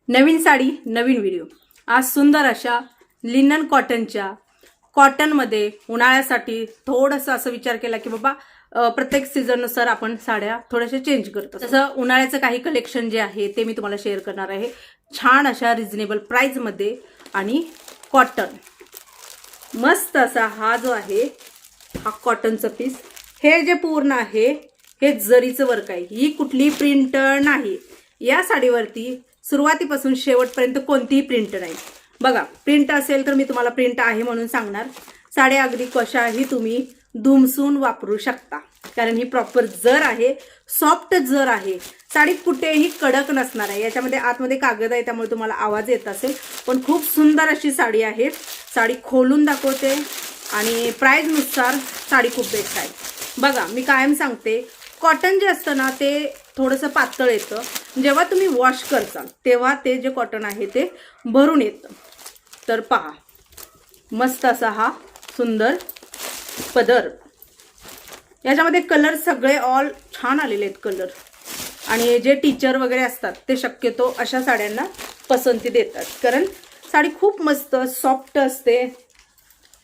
नवीन साडी नवीन video. आज सुंदर अशा लिनन कॉटनमध्ये उन्हाळ्यासाठी थोडंसं असं विचार केला की बाबा प्रत्येक सीझननुसार आपण साड्या थोड्याशा चेंज करतो। तसं उन्हाळ्याचं काही कलेक्शन जे आहे ते मी तुम्हाला शेअर करणार आहे छान अशा रिजनेबल प्राइसमध्ये आणि कॉटन मस्त असा हा जो आहे हा कॉटनचा पीस। हे जे पूर्ण आहे हे जरीचं वर्क आहे, ही कुठली प्रिंट नाही। या साडीवरती सुरुवातीपासून शेवटपर्यंत कोणतीही प्रिंट नाही। बघा प्रिंट असेल तर मी तुम्हाला प्रिंट आहे म्हणून सांगणार। साड्या अगदी कशाही तुम्ही धुमसून वापरू शकता कारण ही प्रॉपर जर आहे, सॉफ्ट जर आहे। साडी कुठेही कडक नसणार आहे। याच्यामध्ये आतमध्ये कागद आहे त्यामुळे तुम्हाला आवाज येत असेल, पण खूप सुंदर अशी साडी आहे। साडी खोलून दाखवते आणि प्राइस नुसार साडी खूप बेस्ट आहे। बघा मी कायम सांगते कॉटन जे असतं ना ते थोडंसं पातळ येतं, जेव्हा तुम्ही वॉश करताल तेव्हा ते जे कॉटन आहे ते भरून येतं। तर पहा मस्त असा हा सुंदर पदर, याच्यामध्ये कलर सगळे ऑल छान आलेले आहेत कलर। आणि जे टीचर वगैरे असतात ते शक्यतो अशा साड्यांना पसंती देतात कारण साडी खूप मस्त सॉफ्ट असते,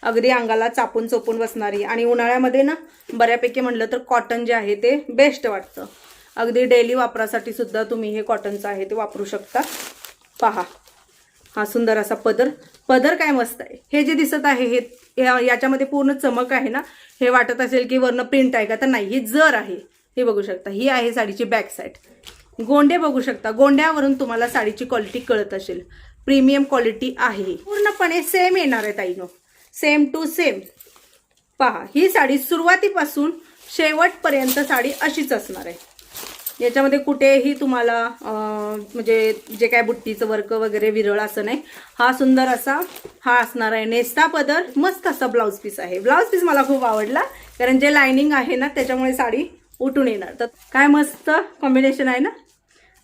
अगदी अंगाला चापून चोपून बसणारी। आणि उन्हाळ्यामध्ये ना बऱ्यापैकी म्हटलं तर कॉटन जे आहे ते बेस्ट वाटतं। अगदी डेली वापरासाठी सुद्धा तुम्ही हे कॉटनचं आहे ते वापरू शकता। पहा हा सुंदर असा पदर काय मस्त आहे। हे जे दिसत आहे हे याच्यामध्ये पूर्ण चमक आहे ना, हे वाटत असेल की वरनं प्रिंट आहे का, तर नाही, ही जर आहे। हे बघू शकता, ही आहे साडीची बॅक साईड। गोंडे बघू शकता, गोंड्यावरून तुम्हाला साडीची क्वालिटी कळत असेल, प्रीमियम क्वालिटी आहे। पूर्णपणे सेम येणार आहे ताईनो, सेम टू सेम। पहा ही साडी सुरुवातीपासून शेवटपर्यंत साडी अशीच असणार आहे। याच्यामध्ये कुठेही तुम्हाला म्हणजे जे काय बुट्टीचं वर्क वगैरे विरळ असं नाही। हा सुंदर असा हा असणार आहे नेस्ता पदर। मस्त असा ब्लाउज पीस आहे। ब्लाउज पीस मला खूप आवडला कारण जे लाइनिंग आहे ना त्याच्यामुळे साडी उठून येणार। तर काय मस्त कॉम्बिनेशन आहे ना।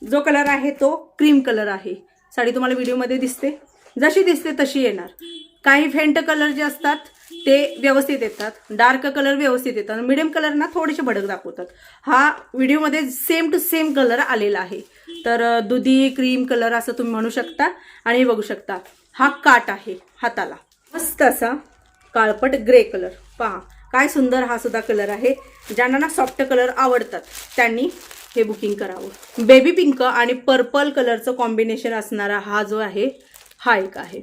जो कलर आहे तो क्रीम कलर आहे। साडी तुम्हाला व्हिडिओमध्ये दिसते, जशी दिसते तशी येणार। काही फेंट कलर जे असतात ते व्यवस्थित येतात, डार्क कलर व्यवस्थित येतात, मिडियम कलर ना थोडेसे भडक दाखवतात। हा व्हिडिओमध्ये सेम टू सेम कलर आलेला आहे। तर दुधी क्रीम कलर असं तुम्ही म्हणू शकता। आणि हे बघू शकता हा काट आहे हाताला, मस्त असा काळपट ग्रे कलर। पहा काय सुंदर हा सुद्धा कलर आहे। ज्यांना ना सॉफ्ट कलर आवडतात त्यांनी हे बुकिंग करावं। बेबी पिंक आणि पर्पल कलरचं कॉम्बिनेशन असणारा हा जो आहे हा एक आहे।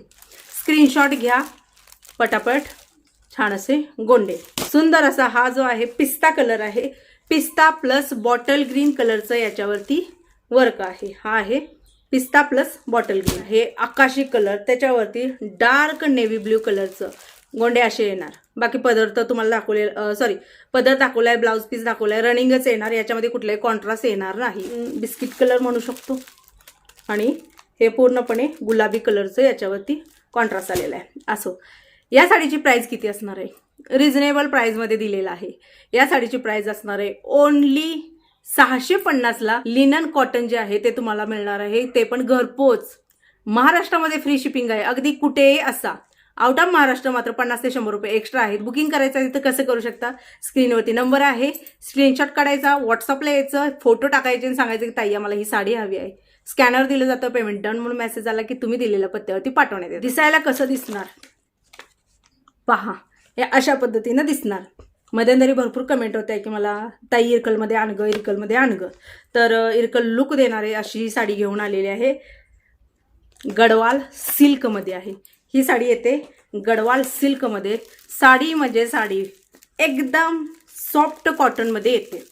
स्क्रीनशॉट घ्या पटापट। छान असे गोंडे, सुंदर असा हा जो आहे पिस्ता कलर आहे। पिस्ता प्लस बॉटल ग्रीन कलरचं याच्यावरती वर्क आहे। हा आहे पिस्ता प्लस बॉटल ग्रीन, हे आकाशी कलर, त्याच्यावरती डार्क नेव्ही ब्ल्यू कलरचं गोंडे असे येणार। बाकी पदर तर तुम्हाला दाखवले, पदर दाखवलाय, ब्लाउज पीस दाखवलाय, रनिंगच येणार। याच्यामध्ये कुठलाही कॉन्ट्रास्ट येणार नाही। बिस्किट कलर म्हणू शकतो। आणि हे पूर्णपणे गुलाबी कलरचं याच्यावरती कॉन्ट्रास्ट आलेला आहे। असो, या साडीची प्राइस किती असणार आहे? रिजनेबल प्राइसमध्ये दिलेला आहे। या साडीची प्राइस असणार आहे ओनली 650ला। लिनन कॉटन जे आहे ते तुम्हाला मिळणार आहे, ते पण घरपोच। महाराष्ट्रामध्ये फ्री शिपिंग आहे, अगदी कुठेही असा। आउट ऑफ महाराष्ट्र मात्र 50 ते 100 रुपये एक्स्ट्रा आहेत। बुकिंग करायचं आहे तर कसं करू शकता? स्क्रीनवरती नंबर आहे, स्क्रीनशॉट काढायचा, व्हॉट्सअपला यायचं, फोटो टाकायचे आणि सांगायचं की ताई आम्हाला ही साडी हवी आहे। स्कॅनर दिलं जातं, पेमेंट डन म्हणून मेसेज आला की तुम्ही दिलेल्या पत्त्यावरती पाठवण्यात येतं। दिसायला कसं दिसणार पहा, हे अशा पद्धतीनं दिसणार। मध्यंतरी भरपूर कमेंट होत आहे की मला ताई इरकलमध्ये आण ग, इरकलमध्ये आण ग। तर इरकल लुक देणारे अशी साडी घेऊन आलेली आहे। गडवाल सिल्कमध्ये आहे ही साडी, येते गडवाल सिल्कमध्ये। साडी म्हणजे साडी एकदम सॉफ्ट कॉटनमध्ये येते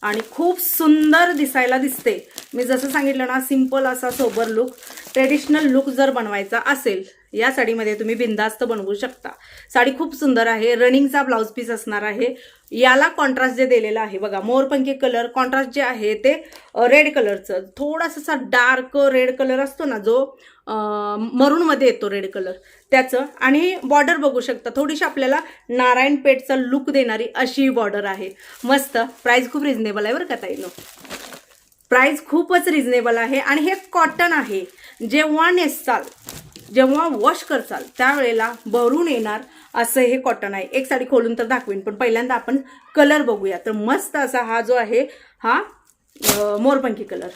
आणि खूप सुंदर दिसायला दिसते। मी जसं सांगितलं ना, सिंपल असा सोबर लुक, ट्रेडिशनल लुक जर बनवायचा असेल या साडीमध्ये तुम्ही बिंदास्त बनवू शकता। साडी खूप सुंदर आहे। रनिंगचा ब्लाउज पीस असणार आहे। याला कॉन्ट्रास्ट जे दिलेला आहे बघा, मोरपंखी कलर, कॉन्ट्रास्ट जे आहे ते रेड कलरचं, थोडासा डार्क रेड कलर असतो ना जो मरूनमध्ये येतो रेड कलर त्याचं। आणि बॉर्डर बघू शकता, थोडीशी आपल्याला नारायणपेठचा लुक देणारी अशी बॉर्डर आहे। मस्त, प्राइस खूप रिजनेबल आहे बरं का ताईनो, प्राइस खूपच रिजनेबल आहे। आणि हे कॉटन आहे, जेव्हा नेसाल, जेव्हा वॉश करसाल त्यावेळेला भरून येणार असं हे कॉटन आहे। एक साडी खोलून तर दाखवेन, पण पहिल्यांदा आपण कलर बघूया। तर मस्त असा हा जो आहे हा मोरपंखी कलर,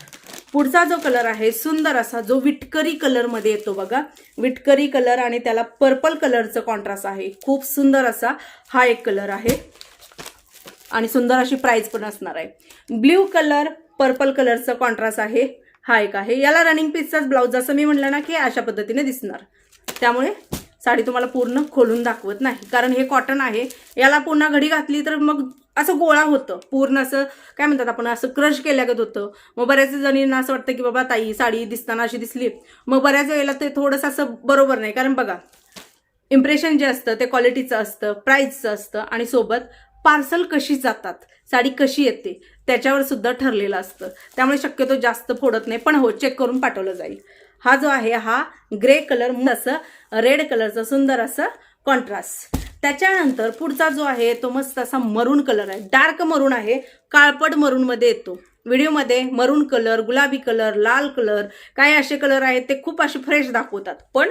पुढचा जो कलर आहे सुंदर असा जो विटकरी कलरमध्ये येतो बघा, विटकरी कलर आणि त्याला पर्पल कलरचं कॉन्ट्रास्ट आहे. खूप सुंदर असा हा एक कलर आहे आणि सुंदर अशी प्राइस पण असणार आहे. ब्ल्यू कलर पर्पल कलरचं कॉन्ट्रास्ट आहे हा एक आहे. याला रनिंग पीसचाच ब्लाऊज, जसं मी म्हटलं ना की अशा पद्धतीने दिसणार. त्यामुळे साडी तुम्हाला पूर्ण खोलून दाखवत नाही, कारण हे कॉटन आहे. याला पुन्हा घडी घातली तर मग असं गोळा होतं, पूर्ण असं काय म्हणतात आपण, असं क्रश केल्यागत होतं. मग बऱ्याच जणींना असं वाटतं की बाबा ताई साडी दिसताना अशी दिसली, मग बऱ्याच वेळेला ते थोडंसं असं बरोबर नाही. कारण बघा, इम्प्रेशन जे असतं ते क्वालिटीचं असतं, प्राईसचं असतं आणि सोबत पार्सल कशी जातात, साडी कशी येते त्याच्यावर सुद्धा ठरलेलं असतं. त्यामुळे शक्यतो जास्त फोडत नाही, पण हो चेक करून पाठवलं जाईल. हा जो आहे हा ग्रे कलर, असं रेड कलरचं सुंदर असं कॉन्ट्रास्ट. त्याच्यानंतर पुढचा जो आहे तो मस्त असा मरून कलर आहे, डार्क मरून आहे, काळपट मरूनमध्ये येतो. व्हिडिओमध्ये मरून कलर, गुलाबी कलर, लाल कलर, काही असे कलर आहेत ते खूप असे फ्रेश दाखवतात, पण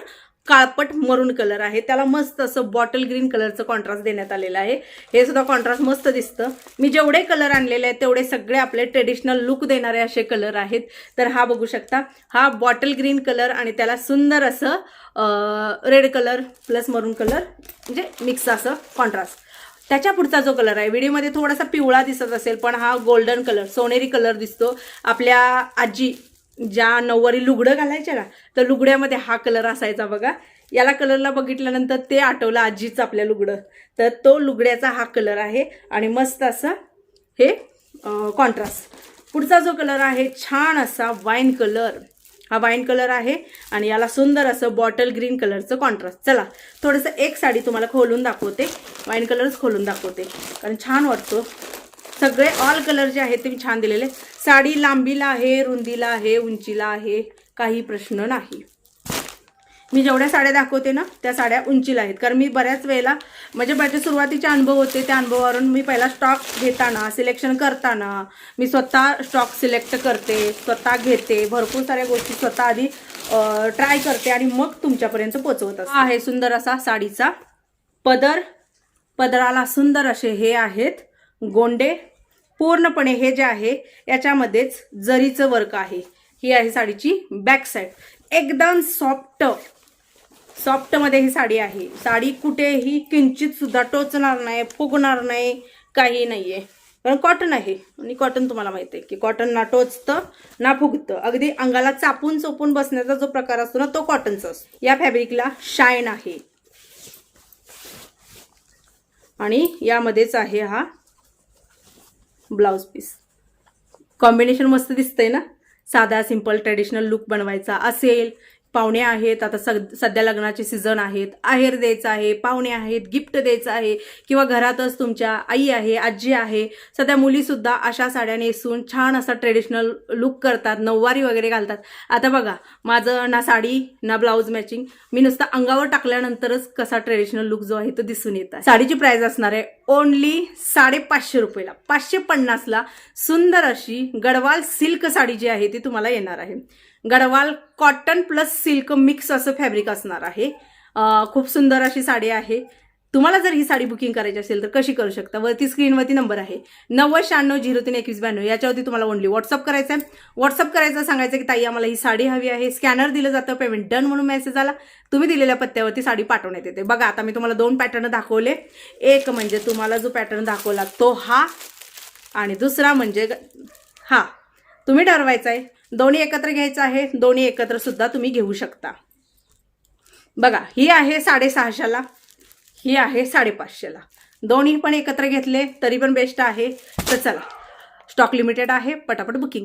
काळपट मरून कलर आहे. त्याला मस्त असं बॉटल ग्रीन कलरचं कॉन्ट्रास्ट देण्यात आलेलं आहे. हे सुद्धा कॉन्ट्रास्ट मस्त दिसतं. मी जेवढे कलर आणलेले आहेत तेवढे सगळे आपले ट्रेडिशनल लुक देणारे असे कलर आहेत. तर हा बघू शकता, हा बॉटल ग्रीन कलर आणि त्याला सुंदर असं रेड कलर प्लस मरून कलर म्हणजे मिक्स असं कॉन्ट्रास्ट. त्याच्या पुढचा जो कलर आहे व्हिडिओमध्ये थोडासा पिवळा दिसत असेल, पण हा गोल्डन कलर, सोनेरी कलर दिसतो. आपल्या आजी ज्या नऊवारी लुगडं घालायच्या ना, तर लुगड्यामध्ये हा कलर असायचा बघा. याला कलरला बघितल्यानंतर ते आठवलं आजीचं आपल्या लुगडं, तर तो लुगड्याचा हा कलर आहे आणि मस्त असा हे कॉन्ट्रास्ट. पुढचा जो कलर आहे छान असा वाईन कलर, हा वाईन कलर आहे आणि याला सुंदर असं बॉटल ग्रीन कलरचं कॉन्ट्रास्ट. चला थोडंसं एक साडी तुम्हाला खोलून दाखवते, वाईन कलरच खोलून दाखवते कारण छान वाटतो. सगळे ऑल कलर जे आहेत ते मी छान दिलेले. साडी लांबीला आहे, रुंदीला आहे, उंचीला आहे, काही प्रश्न नाही. मी जेवढ्या साड्या दाखवते ना त्या साड्या उंचीला आहेत, कारण मी बऱ्याच वेळेला म्हणजे माझे सुरुवातीचे अनुभव होते, त्या अनुभवावरून मी पहिला स्टॉक घेताना, सिलेक्शन करताना मी स्वतः स्टॉक सिलेक्ट करते, स्वतः घेते, भरपूर साऱ्या गोष्टी स्वतः आधी ट्राय करते आणि मग तुमच्यापर्यंत पोहोचवत असते. हा आहे सुंदर असा साडीचा पदर. पदराला सुंदर असे हे आहेत गोंडे. पूर्णपणे हे जे आहे याच्यामध्येच जरीचं वर्क आहे. ही आहे साडीची बॅक साईड, एकदम सॉफ्ट मध्ये ही साडी आहे. साडी कुठेही किंचित सुद्धा टोचणार नाही, फुगणार नाही, काही नाहीये, कारण कॉटन आहे आणि कॉटन तुम्हाला माहिती आहे की कॉटन ना टोचतं ना फुगतं. अगदी अंगाला चापून चोपून बसण्याचा जो प्रकार असतो ना तो कॉटनचा असतो. या फॅब्रिकला शाईन आहे आणि यामध्येच आहे हा ब्लाउज पीस. कॉम्बिनेशन मस्त दिसतंय ना. साधा सिंपल ट्रेडिशनल लुक बनवायचा असेल, पाहुणे आहेत, आता सध्या लग्नाचे सीझन आहेत, आहेर द्यायचा आहे, पाहुणे आहेत, गिफ्ट द्यायचं आहे, किंवा घरातच तुमच्या आई आहे, आजी आहे, सध्या मुलीसुद्धा अशा साड्या नेसून छान असा ट्रेडिशनल लुक करतात, नऊवारी वगैरे घालतात. आता बघा माझं ना साडी ना ब्लाऊज मॅचिंग, मी नुसतं अंगावर टाकल्यानंतरच कसा ट्रेडिशनल लुक जो आहे तो दिसून येत आहे. साडीची प्राइस असणार आहे ओनली 550 रुपयाला. 550ला सुंदर अशी गडवाल सिल्क साडी जी आहे ती तुम्हाला येणार आहे. Gadwal cotton plus silk mix असं फॅब्रिक असणार आहे. खूप सुंदर अशी साडी आहे. तुम्हाला जर ही साडी बुकिंग करायची असेल तर कशी करू शकता, वरती स्क्रीनवरती नंबर आहे 9096032192. याच्यावरती तुम्हाला ओनली व्हॉट्सअप करायचं आहे. व्हॉट्सअप करायचं, सांगायचं की ताई आम्हाला ही साडी हवी आहे, स्कॅनर दिलं जातं, पेमेंट डन म्हणून मेसेज आला, तुम्ही दिलेल्या पत्त्यावरती साडी पाठवण्यात येते. बघा आता मी तुम्हाला 2 पॅटर्न दाखवले. एक म्हणजे तुम्हाला जो पॅटर्न दाखवला तो हा, आणि दुसरा म्हणजे हा. तुम्ही ठरवायचं आहे, दोन्ही एकत्र घ्यायचं आहे, दोन्ही एकत्र सुद्धा तुम्ही घेऊ शकता. बघा ही आहे 650ला, ही आहे 550ला. दोन्ही पण एकत्र घेतले तरी पण बेस्ट आहे. तर चला, स्टॉक लिमिटेड आहे, पटापट बुकिंग.